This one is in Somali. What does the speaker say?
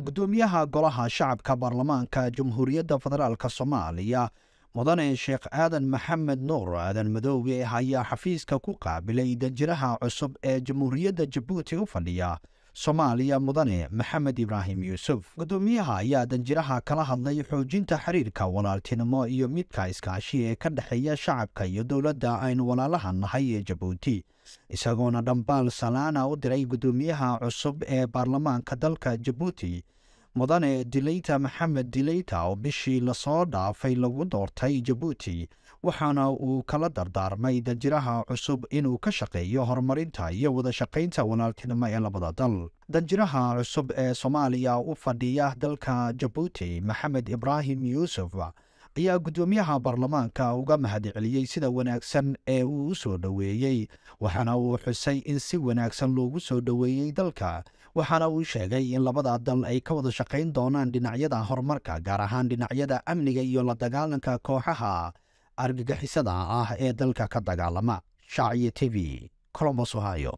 gudoomiyaha golaha shacabka baarlamaanka jamhuuriyadda federaalk Soomaaliya mudane Sheekh Aadan Maxamed Nuur Aadan Madoobe ayaa xafiiska ku qaabilay danjiraha cusub ee jamhuuriyadda Jabuuti u fadhiya Soomaaliya mudane Maxamed Ibraahim Yuusuf. Gudoomiyaha ayaa danjiraha kala hadlay xoojinta xiriirka walaaltinimo iyo midka iskaashi ee ka dhaxeeya shacabka iyo dowladda aynu walaalaha nahay ee Jabuuti, isagoona dhambaal salaana u diray gudoomiyaha cusub ee baarlamaanka dalka Jabuuti mudane Dilayta Maxamed Dilayta oo bishii la soo dhaafay lagu doortay Jabuuti, waxaana uu kala dardaarmay danjiraha cusub inuu ka shaqeeyo horumarinta iyo wada shaqaynta walaaltinimo ee labada dal. Danjiraha cusub ee Soomaaliya u fadhiya dalka Jabuuti Maxamed Ibraahim Yuusuf ayaa gudoomiyaha baarlamaanka uga mahadceliyey sida wanaagsan ee uu u soo dhoweeyey, waxaana uu xusay in si wanaagsan loogu soo dhoweeyey dalka, waxaana uu sheegay in labada dal ay ka wada shaqayn doonaan dhinacyada horumarka, gaar ahaan dhinacyada amniga iyo la dagaalanka kooxaha argagixisada ah ee dalka ka dagaalama. Shacyi TV, Columbus, Ohio.